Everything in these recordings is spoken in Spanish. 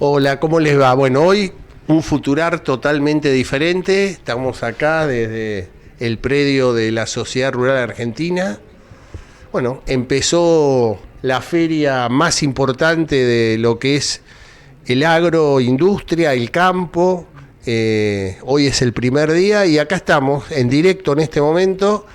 Hola, ¿cómo les va? Bueno, hoy un Futurar totalmente diferente. Estamos acá desde el predio de la Sociedad Rural Argentina. Bueno, empezó la feria más importante de lo que es el agroindustria, el campo. Hoy es el primer día y acá estamos en directo en este momento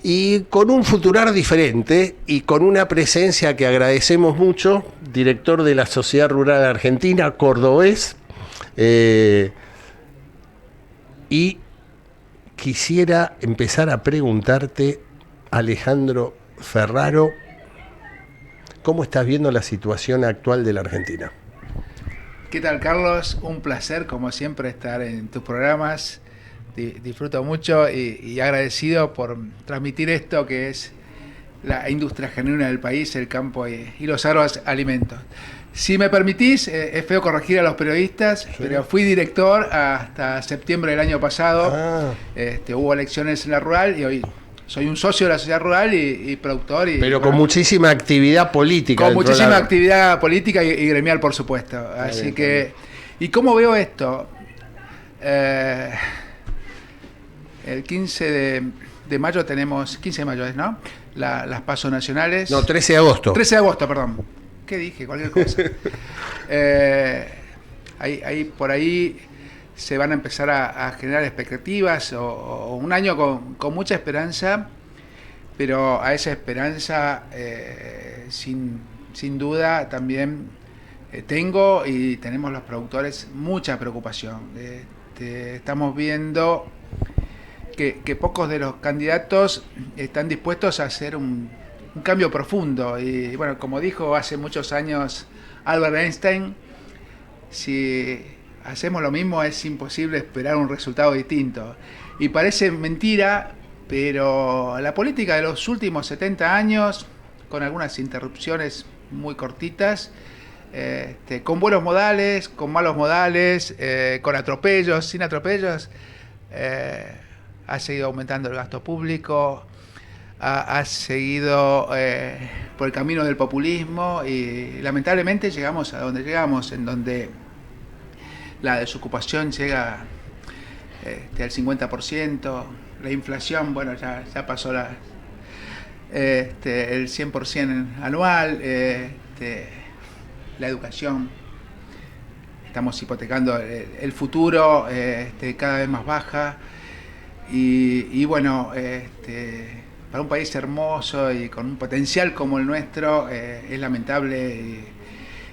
y con un Futurar diferente y con una presencia que agradecemos mucho, director de la Sociedad Rural Argentina, cordobés, y quisiera empezar a preguntarte, Alejandro Ferraro, ¿cómo estás viendo la situación actual de la Argentina? ¿Qué tal, Carlos? Un placer, como siempre, estar en tus programas. Disfruto mucho y agradecido por transmitir esto que es la industria genuina del país, el campo y los agroalimentos. Si me permitís, es feo corregir a los periodistas, sí, pero fui director hasta septiembre del año pasado. Hubo elecciones en la rural y hoy soy un socio de la sociedad rural y productor. Pero con muchísima actividad política. Con muchísima actividad política y gremial, por supuesto. Así que, ¿y cómo veo esto? El 15 de mayo tenemos, 15 de mayo, ¿no? Las PASO nacionales. No, 13 de agosto. 13 de agosto, perdón. ¿Qué dije? Cualquier cosa. Por ahí se van a empezar a generar expectativas o un año con mucha esperanza, pero a esa esperanza sin duda también tengo y tenemos los productores mucha preocupación. Estamos viendo que pocos de los candidatos están dispuestos a hacer un cambio profundo. Y bueno, como dijo hace muchos años Albert Einstein, si hacemos lo mismo es imposible esperar un resultado distinto. Y parece mentira, pero la política de los últimos 70 años, con algunas interrupciones muy cortitas, con buenos modales, con malos modales, con atropellos, sin atropellos, ha seguido aumentando el gasto público, ha seguido por el camino del populismo y lamentablemente llegamos a donde llegamos, en donde la desocupación llega al 50%, la inflación, bueno, ya pasó el 100% anual, la educación, estamos hipotecando el futuro, cada vez más baja. Y bueno, para un país hermoso y con un potencial como el nuestro, es lamentable.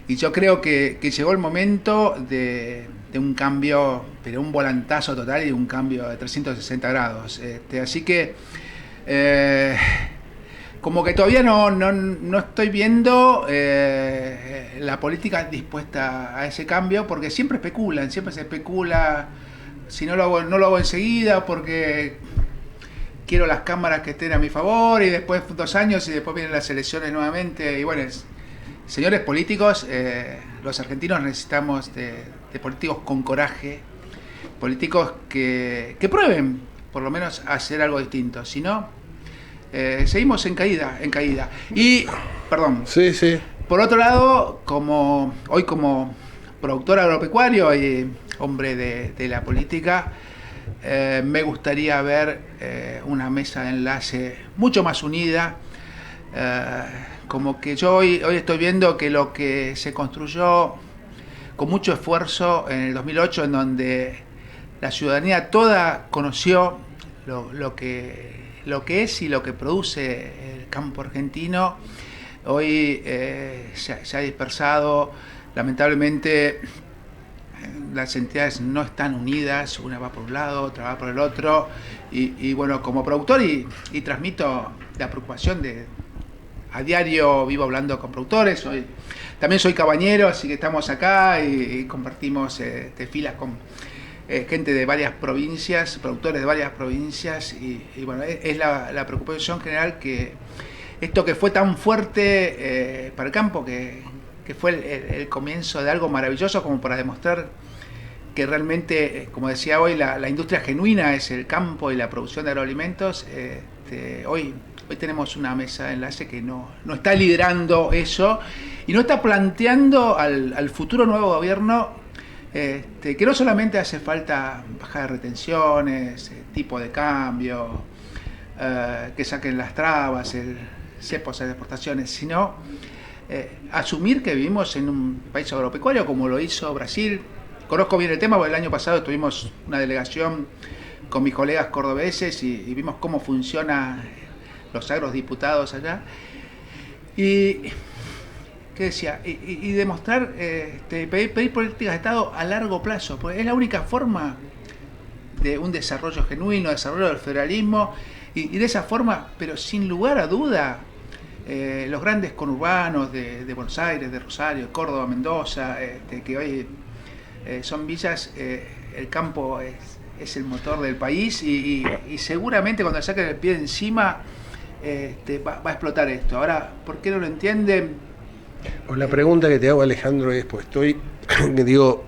Y yo creo que llegó el momento de un cambio, pero un volantazo total y un cambio de 360 grados. Así que, como que todavía no estoy viendo la política dispuesta a ese cambio, porque siempre se especula. Si no lo hago enseguida porque quiero las cámaras que estén a mi favor y después 2 años y después vienen las elecciones nuevamente. Y bueno, señores políticos, los argentinos necesitamos de políticos con coraje, políticos que prueben por lo menos hacer algo distinto. Si no, seguimos en caída. Y, perdón. Sí, sí. Por otro lado, como productor agropecuario y hombre de la política, me gustaría ver una mesa de enlace mucho más unida. Como que yo hoy estoy viendo que lo que se construyó con mucho esfuerzo en el 2008, en donde la ciudadanía toda conoció lo que es y lo que produce el campo argentino, hoy se ha dispersado. Lamentablemente las entidades no están unidas, una va por un lado, otra va por el otro, y bueno, como productor y transmito la preocupación a diario, vivo hablando con productores, también soy cabañero, así que estamos acá y compartimos filas con gente de varias provincias, productores de varias provincias, y bueno, es la preocupación general que esto que fue tan fuerte para el campo, que fue el comienzo de algo maravilloso como para demostrar que realmente, como decía hoy, la industria genuina es el campo y la producción de agroalimentos. Hoy Hoy tenemos una mesa de enlace que no está liderando eso y no está planteando al futuro nuevo gobierno que no solamente hace falta bajar de retenciones, tipo de cambio, que saquen las trabas, el cepo de exportaciones, sino asumir que vivimos en un país agropecuario como lo hizo Brasil. Conozco bien el tema porque el año pasado tuvimos una delegación con mis colegas cordobeses y vimos cómo funciona los agrodiputados allá. Y ¿qué decía? Y demostrar, pedir políticas de Estado a largo plazo, porque es la única forma de un desarrollo genuino, desarrollo del federalismo, y de esa forma, pero sin lugar a duda, los grandes conurbanos de Buenos Aires, de Rosario, de Córdoba, Mendoza, que hoy son villas, el campo es el motor del país y seguramente cuando saquen el pie de encima va a explotar esto. Ahora, ¿por qué no lo entienden? La pregunta que te hago, Alejandro, es, pues estoy, digo,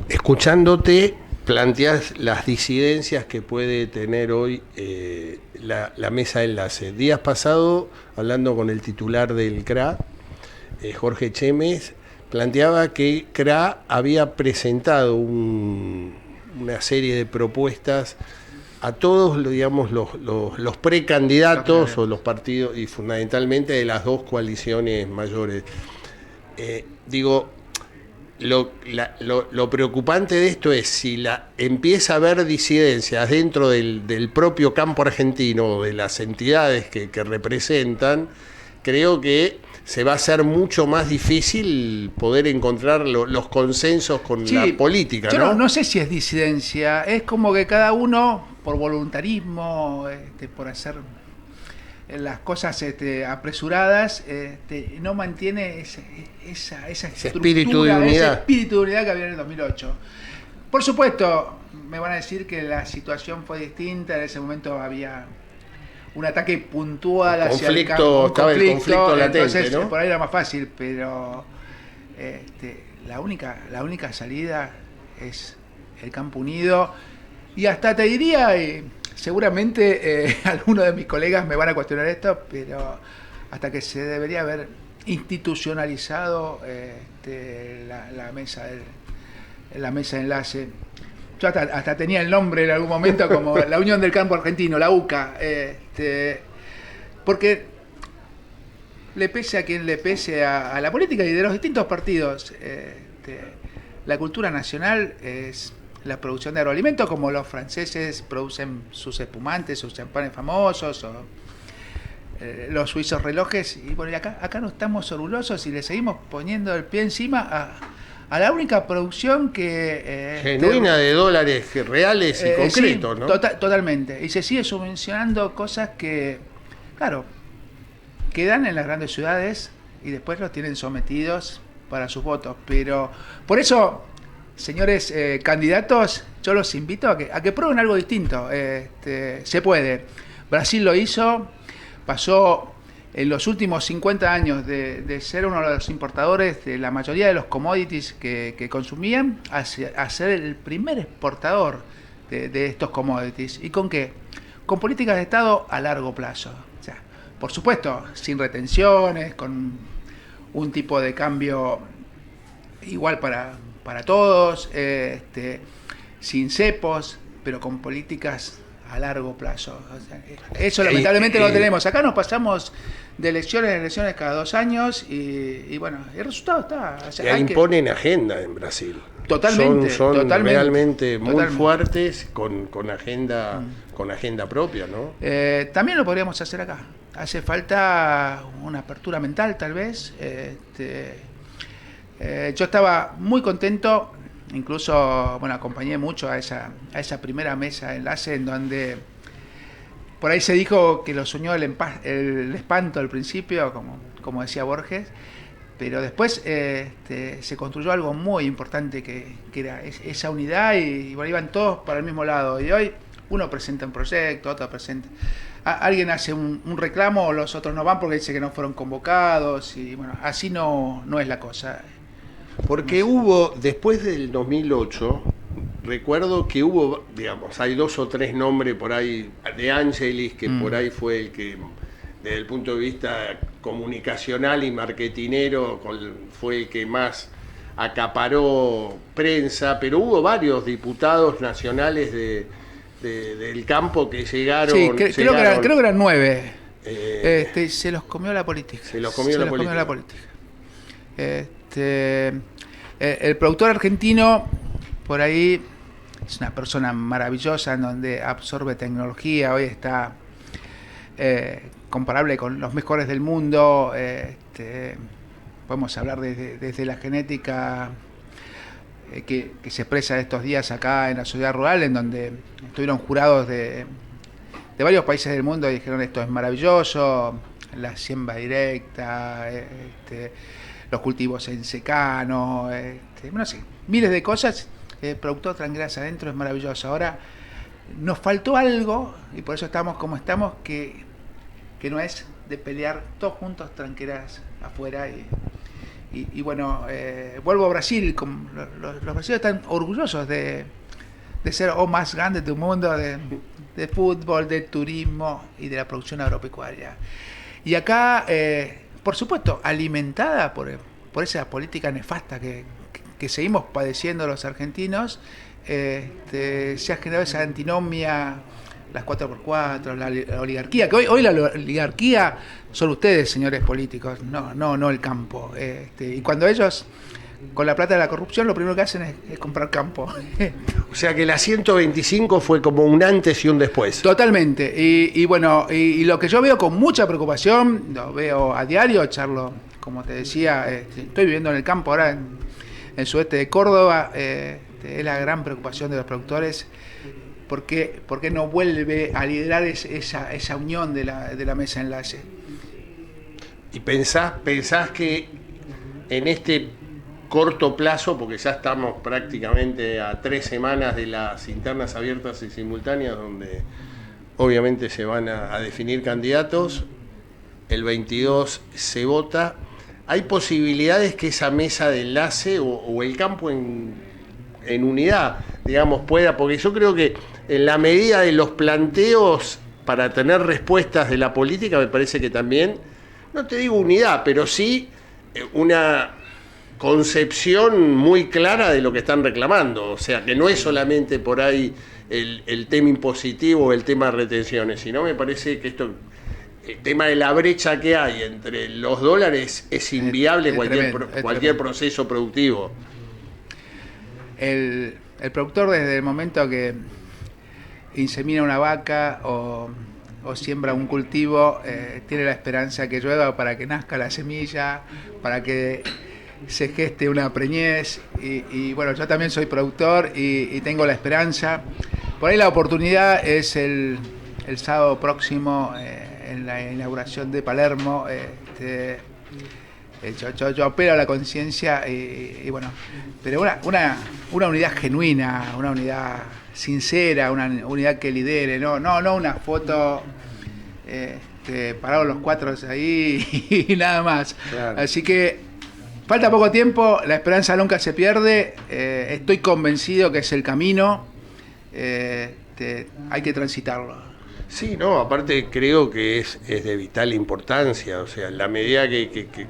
escuchándote, planteas las disidencias que puede tener hoy la mesa de enlace. Días pasados, hablando con el titular del CRA, Jorge Chemes, planteaba que CRA había presentado una serie de propuestas a todos, digamos, los precandidatos o los partidos, y fundamentalmente de las dos coaliciones mayores. Digo, lo preocupante de esto es si empieza a haber disidencias dentro del propio campo argentino, de las entidades que representan, creo que se va a hacer mucho más difícil poder encontrar los consensos con la política, ¿no? Yo no sé si es disidencia, es como que cada uno, por voluntarismo, por hacer las cosas apresuradas, no mantiene esa espíritu de unidad. Ese espíritu de unidad que había en el 2008. Por supuesto, me van a decir que la situación fue distinta, en ese momento había un ataque puntual hacia el campo, estaba el conflicto latente, entonces, ¿no? Por ahí era más fácil, pero la única salida es el campo unido. Y hasta te diría, seguramente algunos de mis colegas me van a cuestionar esto, pero hasta que se debería haber institucionalizado la mesa de enlace. Yo hasta tenía el nombre en algún momento como la Unión del Campo Argentino, la UCA, porque le pese a quien le pese a la política y de los distintos partidos, la cultura nacional es la producción de agroalimentos, como los franceses producen sus espumantes, sus champanes famosos, o los suizos relojes, y bueno, acá no estamos orgullosos y le seguimos poniendo el pie encima a la única producción que genuina de dólares reales y concretos, sí, ¿no? Totalmente. Y se sigue subvencionando cosas que, claro, quedan en las grandes ciudades y después los tienen sometidos para sus votos. Pero por eso, señores candidatos, yo los invito a que prueben algo distinto. Se puede. Brasil lo hizo, pasó en los últimos 50 años de ser uno de los importadores de la mayoría de los commodities que consumían a ser el primer exportador de estos commodities. ¿Y con qué? Con políticas de Estado a largo plazo. O sea, por supuesto, sin retenciones, con un tipo de cambio igual para todos, sin cepos, pero con políticas a largo plazo. O sea, eso lamentablemente no lo tenemos. Acá nos pasamos de elecciones en elecciones cada 2 años y bueno, el resultado está. O sea, imponen agenda en Brasil. Totalmente. Son realmente muy totalmente fuertes con agenda propia, ¿no? También lo podríamos hacer acá. Hace falta una apertura mental, tal vez. Yo estaba muy contento. Incluso, bueno, acompañé mucho a esa primera mesa de enlace en donde por ahí se dijo que lo soñó el espanto al principio, como decía Borges, pero después se construyó algo muy importante que era esa unidad y bueno, iban todos para el mismo lado. Y hoy uno presenta un proyecto, otro presenta. Alguien hace un reclamo, los otros no van porque dice que no fueron convocados y bueno, así no es la cosa. Porque hubo, después del 2008, recuerdo que hubo, digamos, hay 2 o 3 nombres por ahí, de Angelis, que por ahí fue el que, desde el punto de vista comunicacional y marketinero, fue el que más acaparó prensa, pero hubo varios diputados nacionales del campo que llegaron. Sí, creo que eran 9. Se los comió la política. Se los comió la política. El productor argentino, por ahí, es una persona maravillosa en donde absorbe tecnología. Hoy está comparable con los mejores del mundo. Podemos hablar desde la genética que se expresa estos días acá en la sociedad rural, en donde estuvieron jurados de varios países del mundo y dijeron esto es maravilloso, la siembra directa, los cultivos en secano, bueno, sí, miles de cosas. Productor Tranqueras Adentro es maravilloso. Ahora nos faltó algo y por eso estamos como estamos, que no es de pelear todos juntos tranqueras afuera. Y bueno, vuelvo a Brasil. Los brasileños están orgullosos de ser o más grandes del mundo de fútbol, de turismo y de la producción agropecuaria. Y acá, por supuesto, alimentada por esa política nefasta que seguimos padeciendo los argentinos, se ha generado esa antinomia, las 4x4, la oligarquía, que hoy la oligarquía son ustedes, señores políticos, no el campo. Y cuando ellos, con la plata de la corrupción, lo primero que hacen es comprar campo. O sea que la 125 fue como un antes y un después. Totalmente. Y bueno, y lo que yo veo con mucha preocupación, lo veo a diario, charlo, como te decía, estoy viviendo en el campo ahora en el sudeste de Córdoba, es la gran preocupación de los productores. ¿Por qué no vuelve a liderar esa unión de la mesa enlace? ¿Y pensás que en este corto plazo, porque ya estamos prácticamente a 3 semanas de las internas abiertas y simultáneas, donde obviamente se van a definir candidatos, el 22 se vota, ¿hay posibilidades que esa mesa de enlace o el campo en unidad, digamos, pueda? Porque yo creo que en la medida de los planteos para tener respuestas de la política, me parece que también, no te digo unidad, pero sí una concepción muy clara de lo que están reclamando. O sea, que no es solamente por ahí el tema impositivo o el tema de retenciones, sino me parece que el tema de la brecha que hay entre los dólares es inviable cualquier proceso productivo. El productor, desde el momento que insemina una vaca o siembra un cultivo, tiene la esperanza que llueva para que nazca la semilla, para que se geste una preñez. Y bueno, yo también soy productor y tengo la esperanza. Por ahí la oportunidad es el sábado próximo, en la inauguración de Palermo. Yo apelo a la conciencia y bueno, pero una unidad genuina, una unidad sincera, una unidad que lidere, no una foto parados los 4 ahí y nada más. Claro. Así que falta poco tiempo, la esperanza nunca se pierde, estoy convencido que es el camino, hay que transitarlo. Sí, no, aparte creo que es de vital importancia, o sea, en la medida que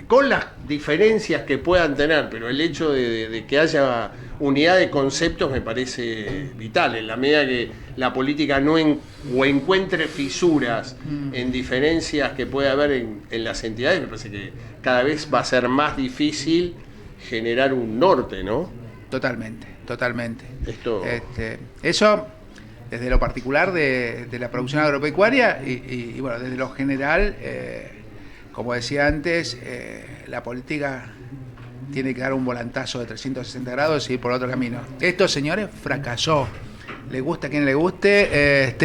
con las diferencias que puedan tener, pero el hecho de que haya unidad de conceptos me parece vital, en la medida que la política no encuentre fisuras en diferencias que puede haber en las entidades, me parece que cada vez va a ser más difícil generar un norte, ¿no? Totalmente. Esto... Eso desde lo particular de la producción agropecuaria y bueno, desde lo general, como decía antes, la política tiene que dar un volantazo de 360 grados y ir por otro camino. Esto, señores, fracasó. Le gusta a quien le guste.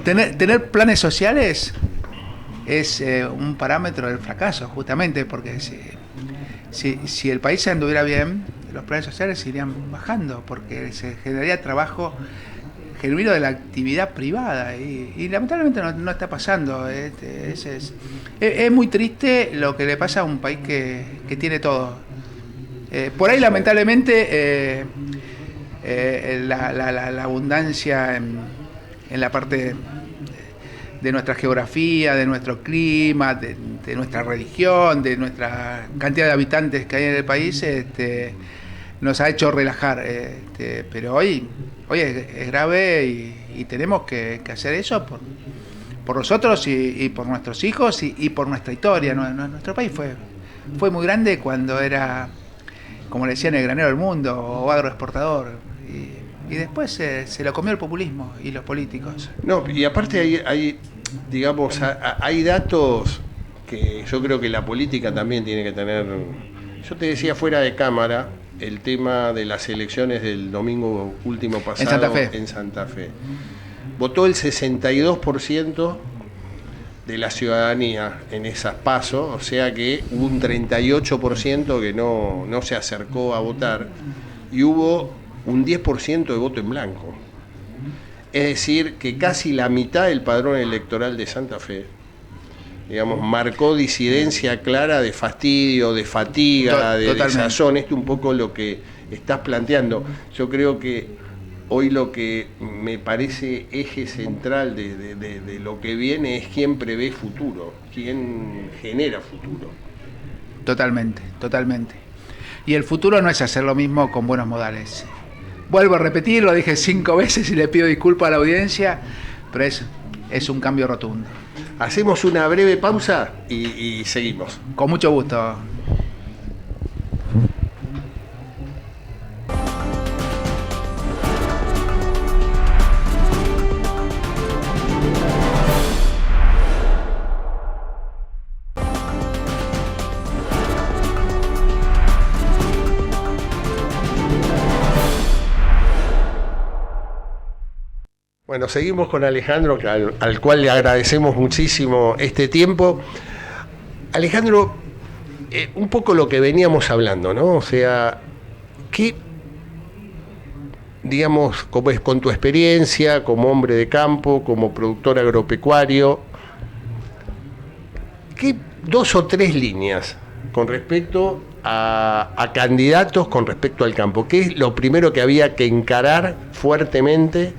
Tener planes sociales es un parámetro del fracaso, justamente, porque si el país anduviera bien, los planes sociales irían bajando, porque se generaría trabajo genuino de la actividad privada y lamentablemente no está pasando. Es muy triste lo que le pasa a un país que tiene todo. Por ahí lamentablemente la abundancia en la parte de nuestra geografía, de nuestro clima, de nuestra religión, de nuestra cantidad de habitantes que hay en el país, nos ha hecho relajar. Pero hoy es grave y tenemos que hacer eso por nosotros y por nuestros hijos y por nuestra historia. Nuestro país fue muy grande cuando era, como le decían, el granero del mundo o agroexportador. Y después se lo comió el populismo y los políticos. No, y aparte hay datos que yo creo que la política también tiene que tener. Yo te decía fuera de cámara el tema de las elecciones del domingo último pasado en Santa Fe. Votó el 62% de la ciudadanía en esas PASO, o sea que hubo un 38% que no se acercó a votar y hubo un 10% de voto en blanco. Es decir, que casi la mitad del padrón electoral de Santa Fe, digamos, marcó disidencia clara de fastidio, de fatiga, de desazón. Esto es un poco lo que estás planteando. Yo creo que hoy lo que me parece eje central de lo que viene es quién prevé futuro, quién genera futuro. Totalmente. Y el futuro no es hacer lo mismo con buenos modales. Vuelvo a repetir, lo dije 5 veces y le pido disculpas a la audiencia, pero es un cambio rotundo. Hacemos una breve pausa y seguimos. Con mucho gusto. Bueno, seguimos con Alejandro, al cual le agradecemos muchísimo este tiempo. Alejandro, un poco lo que veníamos hablando, ¿no? O sea, ¿qué, digamos, como es con tu experiencia como hombre de campo, como productor agropecuario, qué 2 o 3 líneas con respecto a candidatos con respecto al campo? ¿Qué es lo primero que había que encarar fuertemente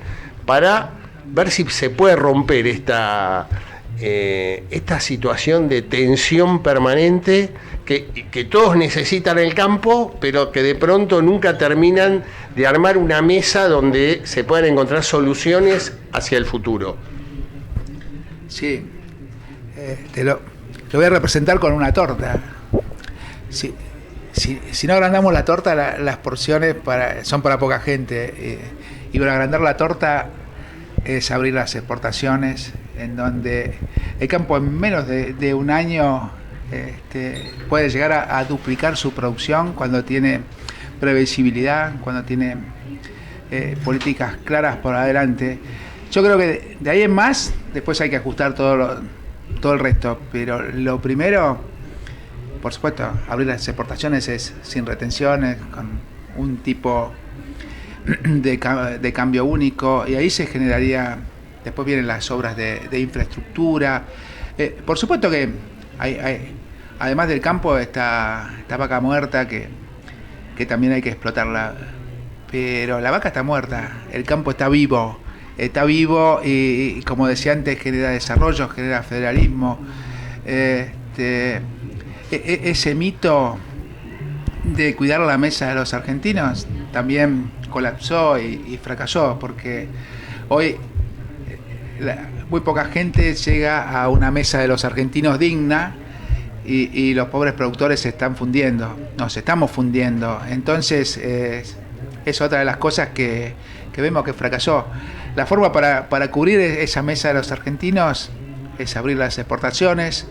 para ver si se puede romper esta situación de tensión permanente que todos necesitan el campo, pero que de pronto nunca terminan de armar una mesa donde se puedan encontrar soluciones hacia el futuro? Sí, lo voy a representar con una torta. Si no agrandamos la torta, las porciones son para poca gente. Y para agrandar la torta es abrir las exportaciones, en donde el campo en menos de un año puede llegar a duplicar su producción cuando tiene previsibilidad, cuando tiene políticas claras por adelante. Yo creo que de ahí en más, después hay que ajustar todo el resto, pero lo primero, por supuesto, abrir las exportaciones es sin retenciones, con un tipo de cambio único, y ahí se generaría, después vienen las obras de infraestructura. Por supuesto que hay, además del campo está vaca muerta que también hay que explotarla, pero la vaca está muerta, el campo está vivo y como decía antes, genera desarrollo, genera federalismo. Ese mito de cuidar la mesa de los argentinos también colapsó y fracasó, porque hoy muy poca gente llega a una mesa de los argentinos digna y los pobres productores se están fundiendo, nos estamos fundiendo. Entonces es otra de las cosas que vemos que fracasó. La forma para cubrir esa mesa de los argentinos es abrir las exportaciones.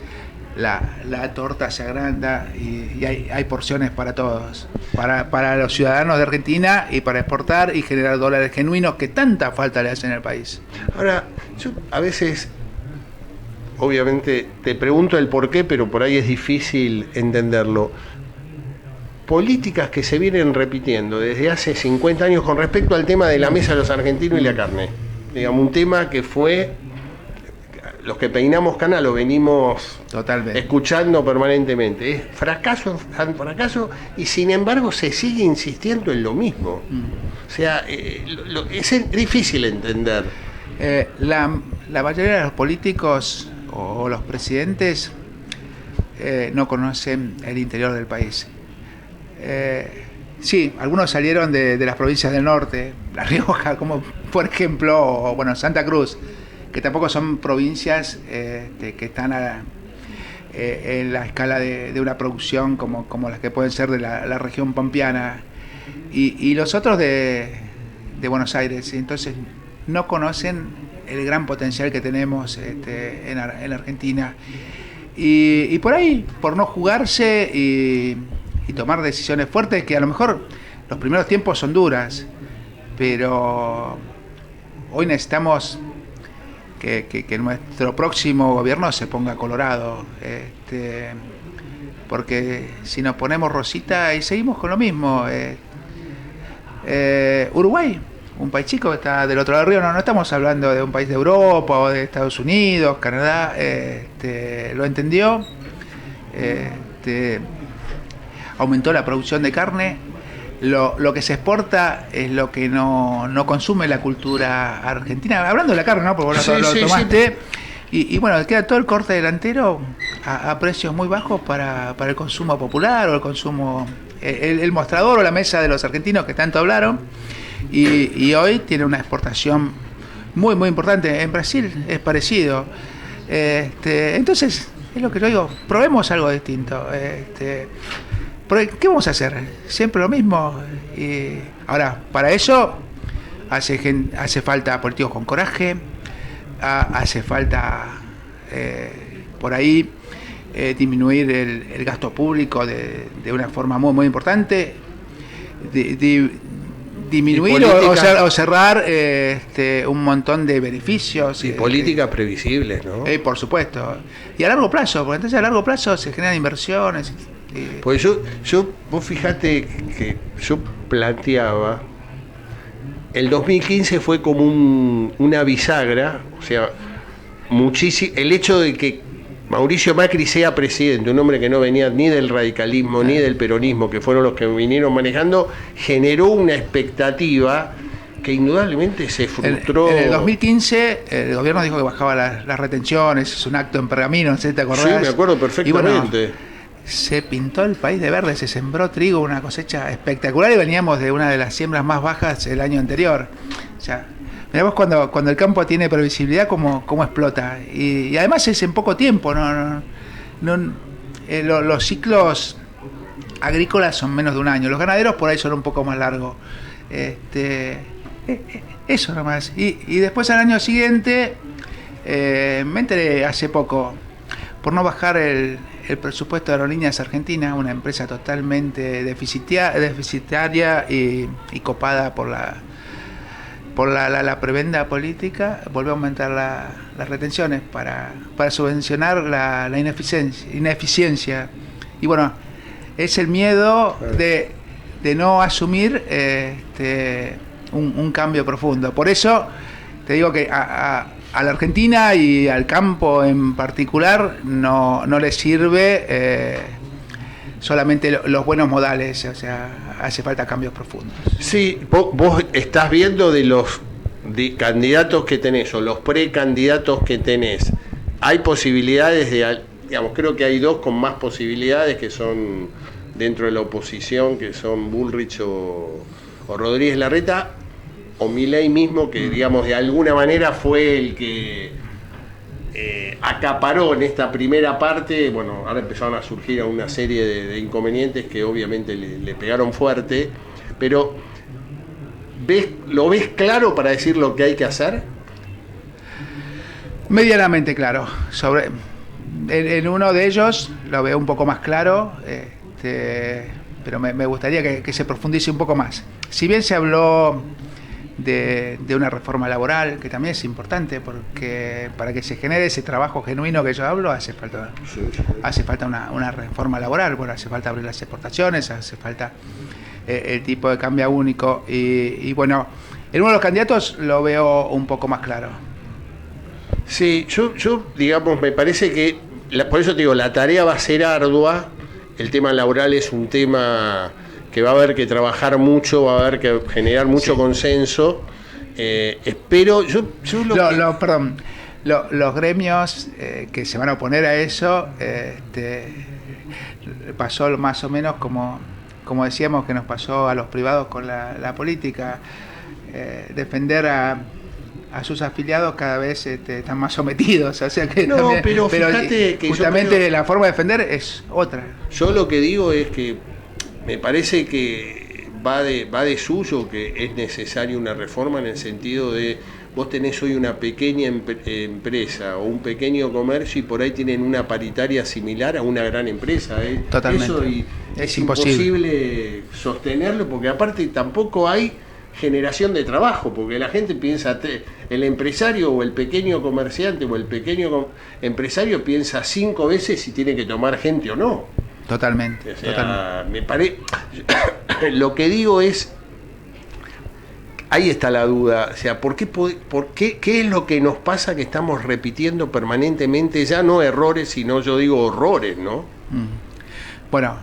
La torta se agranda y hay porciones para todos, para los ciudadanos de Argentina, y para exportar y generar dólares genuinos que tanta falta le hacen al país. Ahora, yo a veces, obviamente, te pregunto el por qué, pero por ahí es difícil entenderlo. Políticas que se vienen repitiendo desde hace 50 años con respecto al tema de la mesa de los argentinos y la carne. Digamos, un tema que fue los que peinamos cana lo venimos Totalmente. escuchando permanentemente. Es fracaso, fracaso, y sin embargo se sigue insistiendo en lo mismo. O sea, es difícil entender. La mayoría de los políticos o los presidentes no conocen el interior del país. Sí, algunos salieron de las provincias del norte, La Rioja, como por ejemplo, o bueno, Santa Cruz, que tampoco son provincias que están en la escala de una producción como las que pueden ser de la región pampeana, y los otros de Buenos Aires. Entonces no conocen el gran potencial que tenemos en Argentina. Y por ahí, por no jugarse y tomar decisiones fuertes, que a lo mejor los primeros tiempos son duras, pero hoy necesitamos que nuestro próximo gobierno se ponga colorado, porque si nos ponemos rosita y seguimos con lo mismo. Uruguay, un país chico que está del otro lado del río, no estamos hablando de un país de Europa o de Estados Unidos, Canadá, lo entendió, aumentó la producción de carne, lo que se exporta es lo que no consume la cultura argentina, hablando de la carne, ¿no? Porque vos lo tomaste, sí. Y bueno, queda todo el corte delantero a precios muy bajos para el consumo popular o el consumo, el mostrador o la mesa de los argentinos que tanto hablaron. Y hoy tiene una exportación muy muy importante. En Brasil es parecido. Entonces, es lo que yo digo, probemos algo distinto. ¿Qué vamos a hacer? ¿Siempre lo mismo? Ahora, para eso hace falta políticos con coraje, hace falta por ahí disminuir el gasto público de una forma muy muy importante, disminuir o cerrar un montón de beneficios. Y políticas previsibles, ¿no? Por supuesto. Y a largo plazo, porque entonces a largo plazo se generan inversiones. Pues vos fijate que yo planteaba, el 2015 fue como una bisagra, o sea, el hecho de que Mauricio Macri sea presidente, un hombre que no venía ni del radicalismo ni del peronismo, que fueron los que vinieron manejando, generó una expectativa que indudablemente se frustró. En el 2015 el gobierno dijo que bajaba las retenciones, es un acto en pergamino, no sé si te acordás. Sí, me acuerdo perfectamente. Y bueno, se pintó el país de verde, se sembró trigo, una cosecha espectacular, y veníamos de una de las siembras más bajas el año anterior. O sea, mirá vos cuando el campo tiene previsibilidad, cómo explota. Y además es en poco tiempo, los ciclos agrícolas son menos de un año, los ganaderos por ahí son un poco más largos. Eso nomás. Y después al año siguiente, me enteré hace poco, por no bajar el presupuesto de Aerolíneas Argentinas, una empresa totalmente deficitaria y copada por la prebenda política, volvió a aumentar las retenciones para subvencionar la ineficiencia. Y bueno, es el miedo de no asumir un cambio profundo. Por eso te digo que a la Argentina y al campo en particular no le sirve solamente los buenos modales, o sea, hace falta cambios profundos. Sí, vos estás viendo de los candidatos que tenés o los precandidatos que tenés, hay posibilidades digamos, creo que hay dos con más posibilidades que son dentro de la oposición, que son Bullrich o Rodríguez Larreta, o Milei mismo, que digamos de alguna manera fue el que acaparó en esta primera parte. Bueno, ahora empezaron a surgir una serie de inconvenientes que obviamente le pegaron fuerte, pero ¿lo ves claro para decir lo que hay que hacer? Medianamente claro. En uno de ellos lo veo un poco más claro, pero me gustaría que se profundice un poco más. Si bien se habló de una reforma laboral, que también es importante, porque para que se genere ese trabajo genuino que yo hablo hace falta una reforma laboral. Bueno, hace falta abrir las exportaciones, hace falta el tipo de cambio único, y bueno, en uno de los candidatos lo veo un poco más claro. Sí, yo digamos, me parece que, por eso te digo, la tarea va a ser ardua, el tema laboral es un tema que va a haber que trabajar mucho, va a haber que generar mucho consenso. Espero, perdón, los gremios que se van a oponer a eso, pasó más o menos como decíamos que nos pasó a los privados con la política, defender a sus afiliados cada vez están más sometidos, o sea que no, también, pero fíjate que justamente la forma de defender es otra. Yo lo que digo es que me parece que va de suyo que es necesaria una reforma en el sentido de vos tenés hoy una pequeña empresa o un pequeño comercio y por ahí tienen una paritaria similar a una gran empresa. Totalmente. Eso es imposible sostenerlo porque aparte tampoco hay generación de trabajo, porque la gente piensa, el empresario o el pequeño comerciante o el pequeño empresario piensa 5 veces si tiene que tomar gente o no. Totalmente. O sea, totalmente. Lo que digo es, ahí está la duda, o sea, ¿qué es lo que nos pasa que estamos repitiendo permanentemente, ya no errores, sino yo digo horrores, ¿no? Bueno,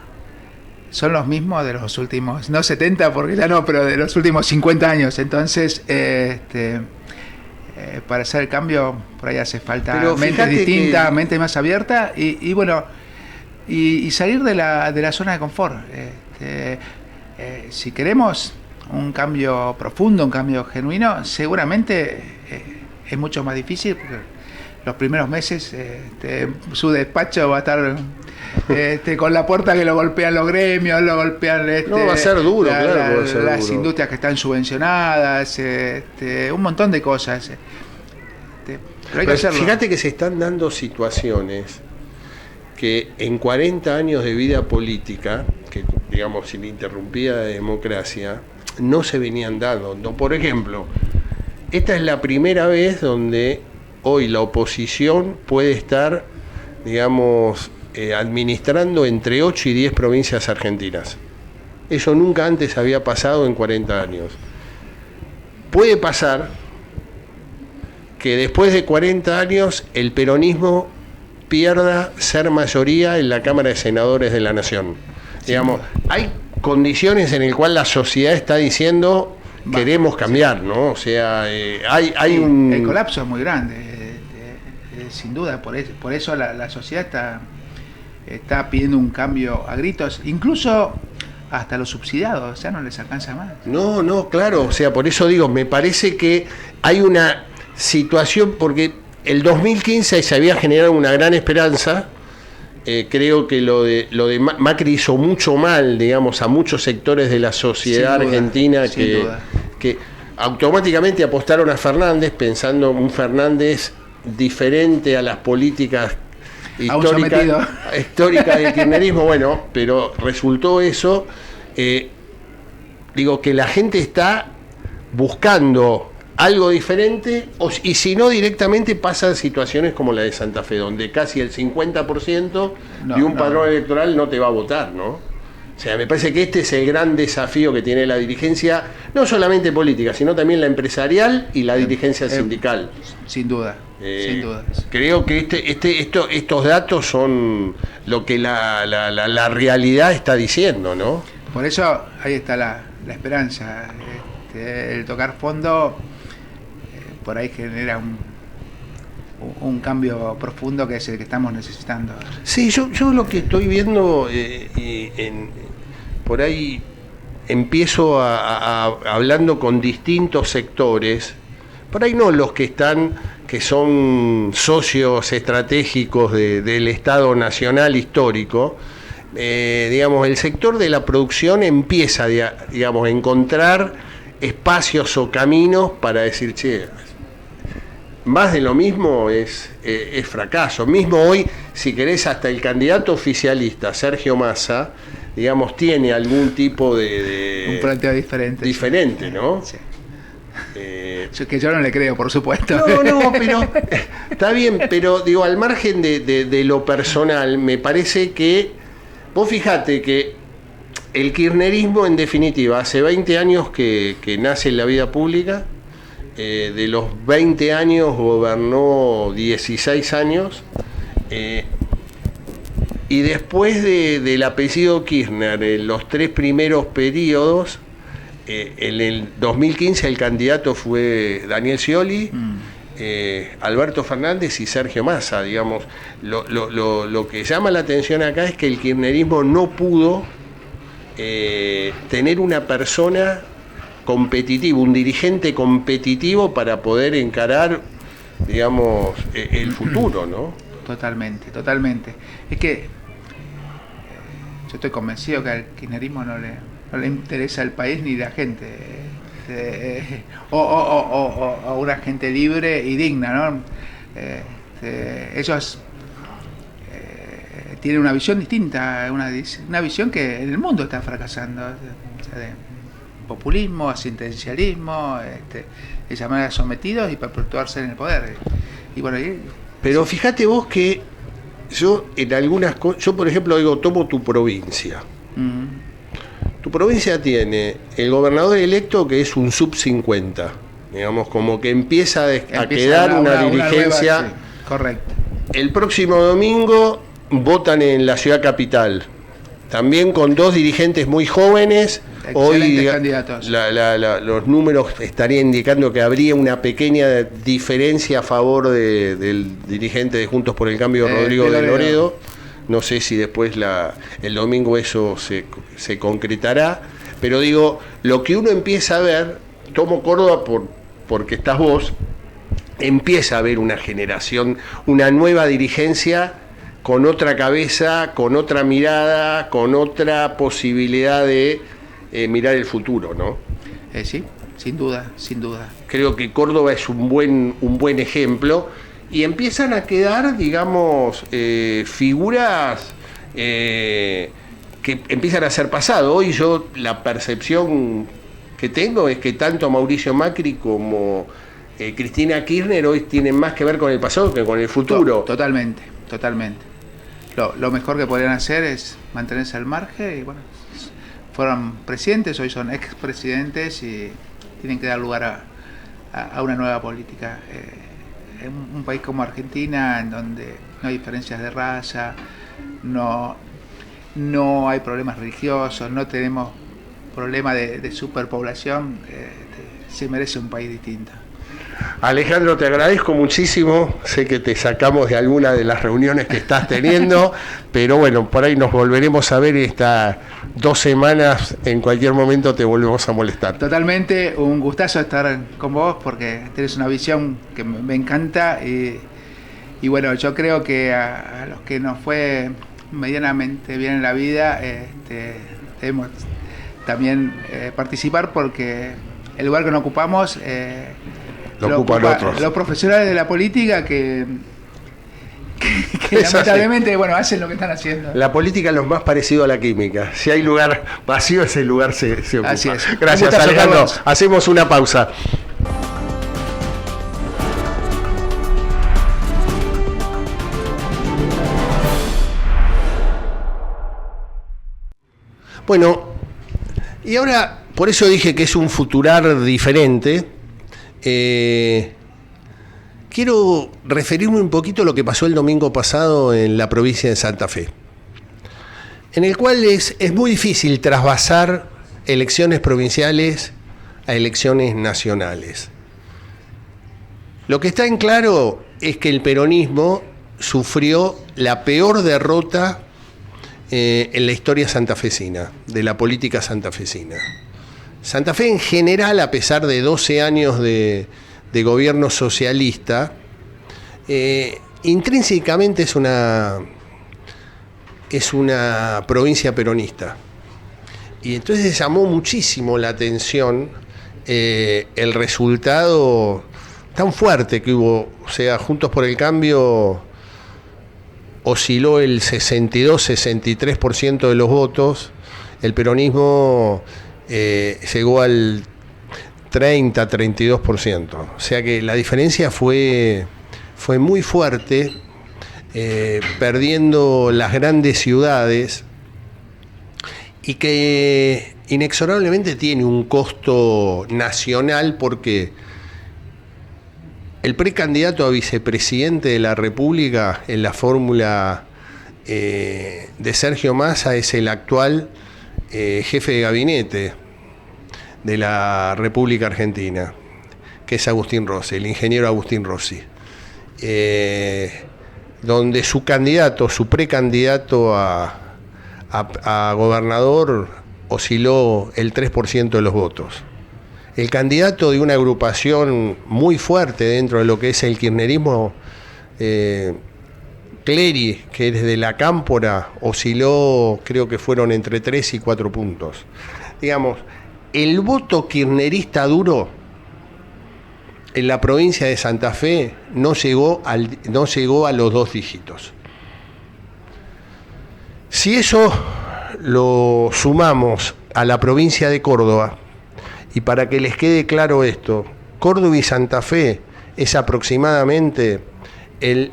son los mismos de los últimos, no 70 porque ya no, pero de los últimos 50 años. Entonces, para hacer el cambio, por ahí hace falta mente distinta, mente más abierta y bueno, y salir de la zona de confort. Si queremos un cambio profundo, un cambio genuino, seguramente es mucho más difícil porque los primeros meses su despacho va a estar con la puerta que lo golpean los gremios, lo golpean no, va a ser duro, claro, las industrias que están subvencionadas, un montón de cosas. Pero hay que hacerlo. Fíjate que se están dando situaciones que en 40 años de vida política, que digamos ininterrumpida de democracia, no se venían dando. Por ejemplo, esta es la primera vez donde hoy la oposición puede estar, digamos, administrando entre 8 y 10 provincias argentinas. Eso nunca antes había pasado en 40 años. Puede pasar que después de 40 años el peronismo pierda ser mayoría en la Cámara de Senadores de la Nación. Digamos, hay condiciones en las cuales la sociedad está diciendo queremos cambiar, ¿no? O sea, hay un... El colapso es muy grande, sin duda, por eso la sociedad está pidiendo un cambio a gritos, incluso hasta los subsidiados, ya no les alcanza más. No, claro, o sea, por eso digo, me parece que hay una situación, porque el 2015 se había generado una gran esperanza. Creo que lo de Macri hizo mucho mal, digamos, a muchos sectores de la sociedad argentina que automáticamente apostaron a Fernández pensando un Fernández diferente a las políticas históricas del kirchnerismo. Bueno, pero resultó eso. Digo que la gente está buscando algo diferente, y si no directamente pasan situaciones como la de Santa Fe, donde casi el 50% de un padrón electoral no te va a votar, ¿no? O sea, me parece que este es el gran desafío que tiene la dirigencia, no solamente política, sino también la empresarial y la dirigencia sindical. Sin duda, sin duda. Creo que estos datos son lo que la realidad está diciendo, ¿no? Por eso ahí está la esperanza. El tocar fondo por ahí genera un cambio profundo que es el que estamos necesitando. Sí, yo lo que estoy viendo, por ahí empiezo hablando con distintos sectores, por ahí no los que son socios estratégicos del Estado Nacional histórico, digamos, el sector de la producción empieza, digamos, a encontrar espacios o caminos para decir, che, más de lo mismo es fracaso. Mismo hoy, si querés, hasta el candidato oficialista, Sergio Massa, digamos, tiene algún tipo de un planteo diferente. Diferente, sí. ¿no? Sí. Que yo no le creo, por supuesto. No, pero está bien, pero digo, al margen de lo personal, me parece que, vos fijate que el kirchnerismo, en definitiva, hace 20 años que nace en la vida pública, de los 20 años gobernó 16 años, y después del apellido Kirchner, en los 3 primeros periodos, en el 2015 el candidato fue Daniel Scioli, Alberto Fernández y Sergio Massa, digamos. Lo que llama la atención acá es que el kirchnerismo no pudo tener una persona competitiva, un dirigente competitivo para poder encarar, digamos, el futuro, ¿no? Totalmente, totalmente. Es que yo estoy convencido que al kirchnerismo no le interesa el país ni la gente. O una gente libre y digna, ¿no? Ellos tienen una visión distinta, una visión que en el mundo está fracasando, o sea, de populismo, asistencialismo, de llamar a sometidos y perpetuarse en el poder. Y bueno, pero fíjate vos que yo en algunas cosas, yo por ejemplo digo, tomo tu provincia. Tu provincia tiene el gobernador electo que es un sub 50, digamos, como que empieza a quedar una dirigencia. Nueva, sí, correcto. El próximo domingo votan en la ciudad capital, también con 2 dirigentes muy jóvenes. Hoy candidatos. Los números estarían indicando que habría una pequeña diferencia a favor del dirigente de Juntos por el Cambio, Rodrigo de Loredo. No sé si después el domingo eso se concretará, pero digo, lo que uno empieza a ver, tomo Córdoba porque estás vos, empieza a haber una generación, una nueva dirigencia con otra cabeza, con otra mirada, con otra posibilidad de mirar el futuro, ¿no? Sí, sin duda, sin duda. Creo que Córdoba es un buen ejemplo. Y empiezan a quedar, digamos, figuras que empiezan a ser pasado. Hoy yo la percepción que tengo es que tanto Mauricio Macri como Cristina Kirchner hoy tienen más que ver con el pasado que con el futuro. Totalmente, totalmente. Lo mejor que podrían hacer es mantenerse al margen y bueno, fueron presidentes, hoy son expresidentes y tienen que dar lugar a una nueva política. En un país como Argentina, en donde no hay diferencias de raza, no hay problemas religiosos, no tenemos problemas de superpoblación, se merece un país distinto. Alejandro, te agradezco muchísimo, sé que te sacamos de alguna de las reuniones que estás teniendo, pero bueno, por ahí nos volveremos a ver estas 2 semanas, en cualquier momento te volvemos a molestar. Totalmente, un gustazo estar con vos porque tenés una visión que me encanta y bueno, yo creo que a los que nos fue medianamente bien en la vida debemos también participar porque el lugar que nos ocupamos lo ocupan otros. Los profesionales de la política que lamentablemente hacen lo que están haciendo. La política es lo más parecido a la química. Si hay lugar vacío, ese lugar se ocupa. Así es. Gracias, Alejandro. Hacemos una pausa. Bueno, y ahora, por eso dije que es un futurar diferente. Quiero referirme un poquito a lo que pasó el domingo pasado en la provincia de Santa Fe, en el cual es muy difícil trasvasar elecciones provinciales a elecciones nacionales. Lo que está en claro es que el peronismo sufrió la peor derrota en la historia santafesina, de la política santafesina. Santa Fe en general, a pesar de 12 años de gobierno socialista, intrínsecamente es una provincia peronista. Y entonces llamó muchísimo la atención el resultado tan fuerte que hubo. O sea, Juntos por el Cambio osciló el 62-63% de los votos, el peronismo llegó al 30-32%. O sea que la diferencia fue muy fuerte, perdiendo las grandes ciudades, y que inexorablemente tiene un costo nacional porque el precandidato a vicepresidente de la República en la fórmula de Sergio Massa es el actual jefe de gabinete de la República Argentina, que es Agustín Rossi, el ingeniero Agustín Rossi, donde su precandidato a gobernador osciló el 3% de los votos. El candidato de una agrupación muy fuerte dentro de lo que es el kirchnerismo, Clery, que es de la Cámpora, osciló, creo que fueron entre 3 y 4 puntos. Digamos, el voto kirchnerista duro en la provincia de Santa Fe no llegó a los 2 dígitos. Si eso lo sumamos a la provincia de Córdoba, y para que les quede claro esto, Córdoba y Santa Fe es aproximadamente el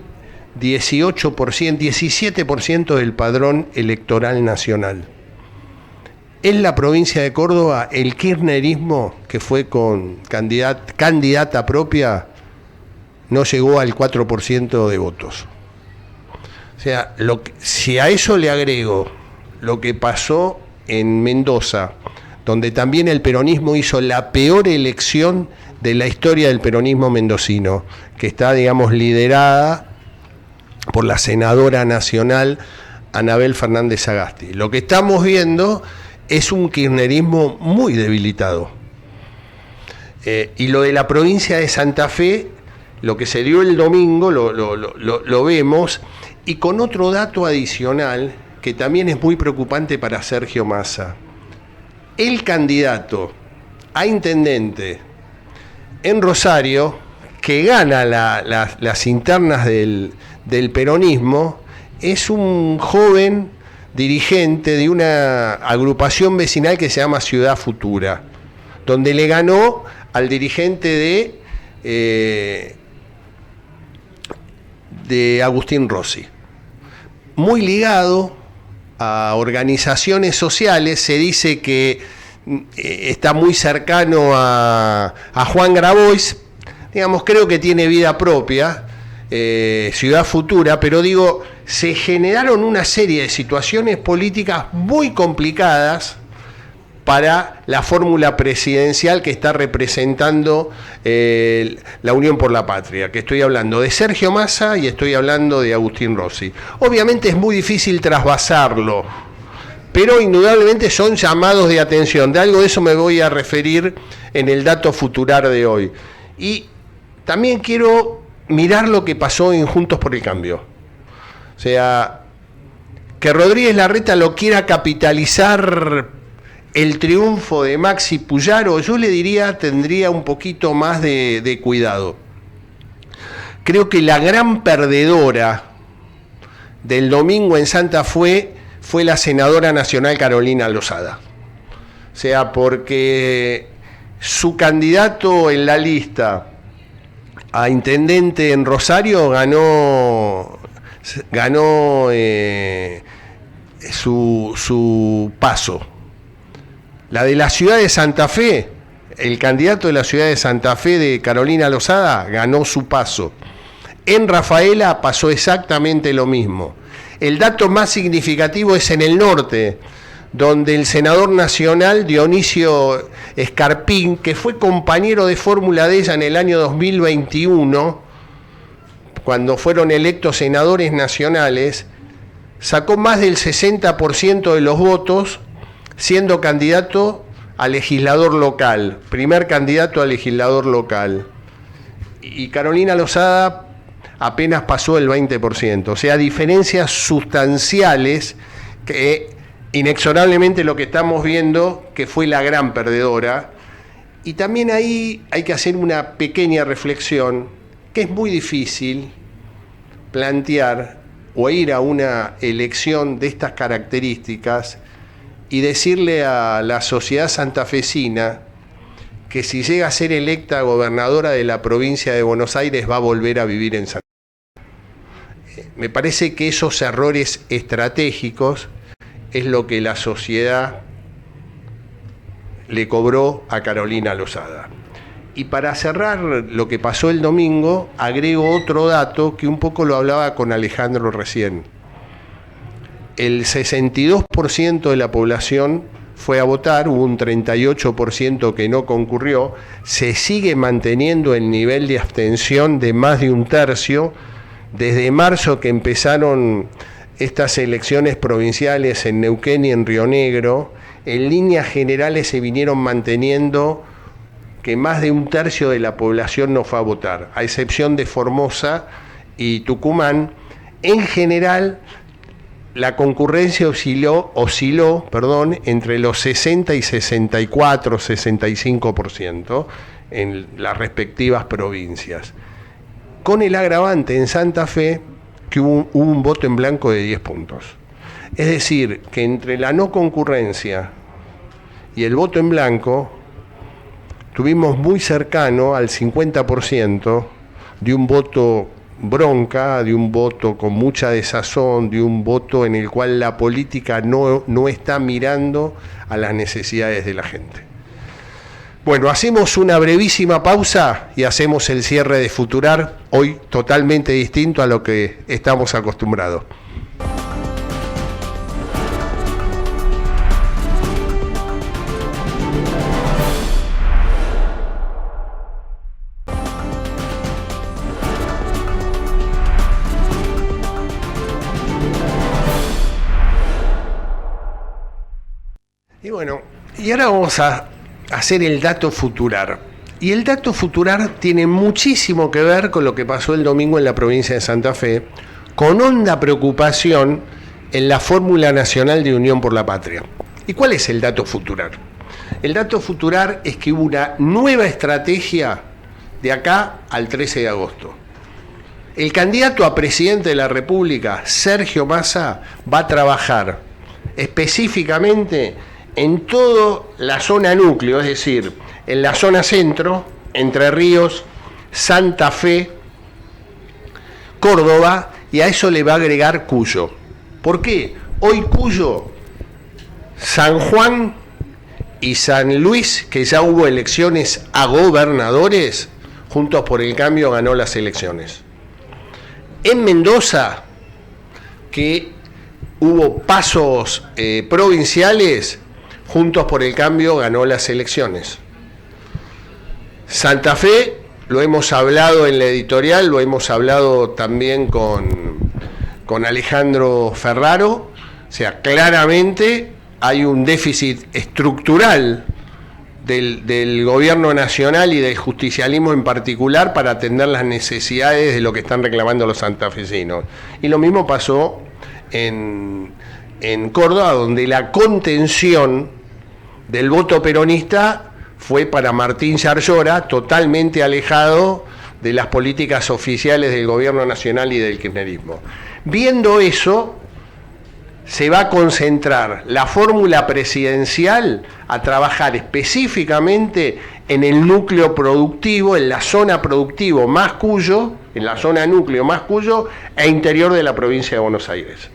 17% del padrón electoral nacional. En la provincia de Córdoba, el kirchnerismo, que fue con candidata propia, no llegó al 4% de votos. O sea, si a eso le agrego lo que pasó en Mendoza, donde también el peronismo hizo la peor elección de la historia del peronismo mendocino, que está, digamos, liderada por la senadora nacional Anabel Fernández Sagasti. Lo que estamos viendo es un kirchnerismo muy debilitado. Y lo de la provincia de Santa Fe, lo que se dio el domingo, lo vemos, y con otro dato adicional que también es muy preocupante para Sergio Massa. El candidato a intendente en Rosario, que gana las internas del peronismo, es un joven dirigente de una agrupación vecinal que se llama Ciudad Futura, donde le ganó al dirigente de Agustín Rossi. Muy ligado a organizaciones sociales, se dice que está muy cercano a Juan Grabois, digamos, creo que tiene vida propia, Ciudad Futura, pero digo, se generaron una serie de situaciones políticas muy complicadas para la fórmula presidencial que está representando la Unión por la Patria, que estoy hablando de Sergio Massa y estoy hablando de Agustín Rossi. Obviamente es muy difícil trasvasarlo, pero indudablemente son llamados de atención. De algo de eso me voy a referir en el dato futurar de hoy. Y también quiero mirar lo que pasó en Juntos por el Cambio. O sea, que Rodríguez Larreta lo quiera capitalizar el triunfo de Maxi Puyaro, yo le diría, tendría un poquito más de cuidado. Creo que la gran perdedora del domingo en Santa Fe fue la senadora nacional Carolina Lozada. O sea, porque su candidato en la lista a intendente en Rosario ganó su paso. La de la ciudad de Santa Fe, el candidato de la ciudad de Santa Fe de Carolina Lozada ganó su paso. En Rafaela pasó exactamente lo mismo. El dato más significativo es en el norte, donde el senador nacional Dionisio Escarpín, que fue compañero de fórmula de ella en el año 2021, cuando fueron electos senadores nacionales, sacó más del 60% de los votos, siendo candidato a legislador local, primer candidato a legislador local. Y Carolina Lozada apenas pasó el 20%, o sea, diferencias sustanciales que inexorablemente lo que estamos viendo que fue la gran perdedora. Y también ahí hay que hacer una pequeña reflexión, que es muy difícil plantear o ir a una elección de estas características y decirle a la sociedad santafesina que si llega a ser electa gobernadora de la provincia de Buenos Aires va a volver a vivir en Santa Fe. Me parece que esos errores estratégicos es lo que la sociedad le cobró a Carolina Lozada. Y para cerrar lo que pasó el domingo, agrego otro dato que un poco lo hablaba con Alejandro recién. El 62% de la población fue a votar, hubo un 38% que no concurrió, se sigue manteniendo el nivel de abstención de más de un tercio. Desde marzo que empezaron estas elecciones provinciales en Neuquén y en Río Negro, en líneas generales se vinieron manteniendo que más de un tercio de la población no fue a votar, a excepción de Formosa y Tucumán. En general, la concurrencia osciló, entre los 60 y 64, 65% en las respectivas provincias. Con el agravante en Santa Fe que hubo un voto en blanco de 10 puntos. Es decir, que entre la no concurrencia y el voto en blanco, tuvimos muy cercano al 50% de un voto bronca, de un voto con mucha desazón, de un voto en el cual la política no está mirando a las necesidades de la gente. Bueno, hacemos una brevísima pausa y hacemos el cierre de Futurar, hoy totalmente distinto a lo que estamos acostumbrados. Y bueno, y ahora vamos a hacer el dato futurar. Y el dato futurar tiene muchísimo que ver con lo que pasó el domingo en la provincia de Santa Fe, con honda preocupación en la Fórmula Nacional de Unión por la Patria. ¿Y cuál es el dato futurar? El dato futurar es que hubo una nueva estrategia de acá al 13 de agosto. El candidato a presidente de la República, Sergio Massa, va a trabajar específicamente en toda la zona núcleo, es decir, en la zona centro, Entre Ríos, Santa Fe, Córdoba, y a eso le va a agregar Cuyo. ¿Por qué? Hoy Cuyo, San Juan y San Luis, que ya hubo elecciones a gobernadores, Juntos por el Cambio ganó las elecciones. En Mendoza, que hubo pasos provinciales, Juntos por el Cambio ganó las elecciones. Santa Fe, lo hemos hablado en la editorial, lo hemos hablado también con Alejandro Ferraro, o sea, claramente hay un déficit estructural del gobierno nacional y del justicialismo en particular para atender las necesidades de lo que están reclamando los santafesinos. Y lo mismo pasó en Córdoba, donde la contención del voto peronista fue para Martín Yarlora, totalmente alejado de las políticas oficiales del gobierno nacional y del kirchnerismo. Viendo eso, se va a concentrar la fórmula presidencial a trabajar específicamente en el núcleo productivo, en la zona productivo más Cuyo, en la zona núcleo más Cuyo e interior de la provincia de Buenos Aires.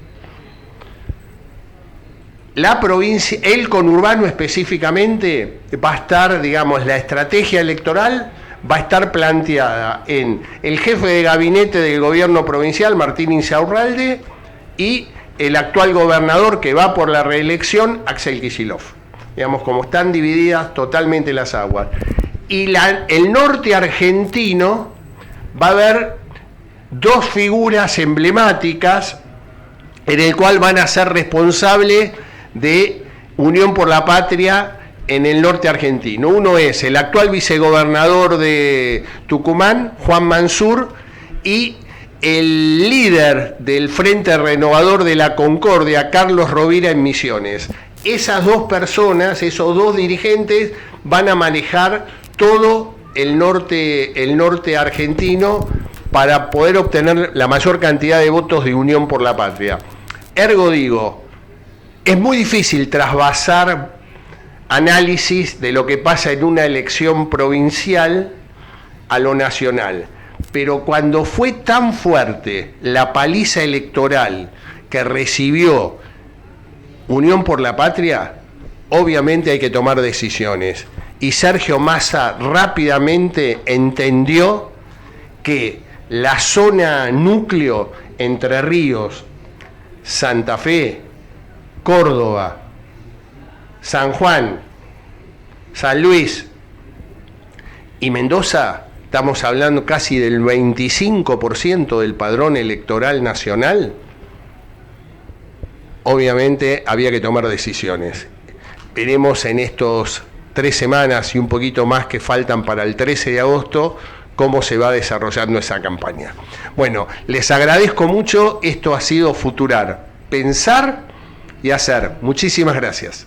La provincia, el conurbano específicamente, va a estar, digamos, la estrategia electoral va a estar planteada en el jefe de gabinete del gobierno provincial, Martín Insaurralde, y el actual gobernador que va por la reelección, Axel Kicillof. Digamos, como están divididas totalmente las aguas. Y el norte argentino va a haber dos figuras emblemáticas en el cual van a ser responsables de Unión por la Patria en el norte argentino. Uno es el actual vicegobernador de Tucumán, Juan Mansur, y el líder del Frente Renovador de la Concordia, Carlos Rovira, en Misiones. Esas dos personas, esos dos dirigentes, van a manejar todo el norte argentino para poder obtener la mayor cantidad de votos de Unión por la Patria. Ergo digo, es muy difícil trasvasar análisis de lo que pasa en una elección provincial a lo nacional. Pero cuando fue tan fuerte la paliza electoral que recibió Unión por la Patria, obviamente hay que tomar decisiones. y Sergio Massa rápidamente entendió que la zona núcleo Entre Ríos, Santa Fe, Córdoba, San Juan, San Luis y Mendoza, estamos hablando casi del 25% del padrón electoral nacional, obviamente había que tomar decisiones. Veremos en estos 3 semanas y un poquito más que faltan para el 13 de agosto, cómo se va desarrollando esa campaña. Bueno, les agradezco mucho, esto ha sido Futurar, pensar y hacer. Muchísimas gracias.